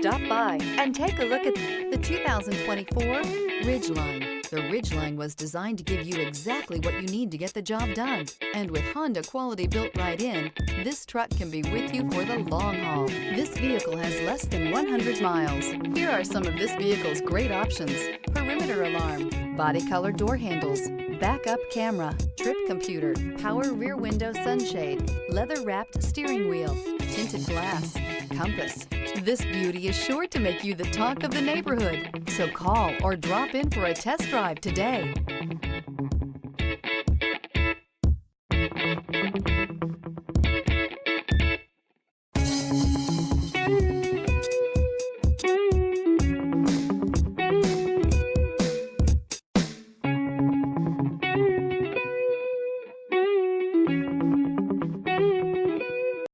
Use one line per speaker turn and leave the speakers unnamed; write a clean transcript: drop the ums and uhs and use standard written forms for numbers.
Stop by and take a look at the 2024 Ridgeline. The Ridgeline was designed to give you exactly what you need to get the job done. And with Honda quality built right in, this truck can be with you for the long haul. This vehicle has less than 100 miles. Here are some of this vehicle's great options: perimeter alarm, body color door handles, backup camera, trip computer, power rear window sunshade, leather-wrapped steering wheel, tinted glass, compass. This beauty is sure to make you the talk of the neighborhood. So call or drop in for a test drive today.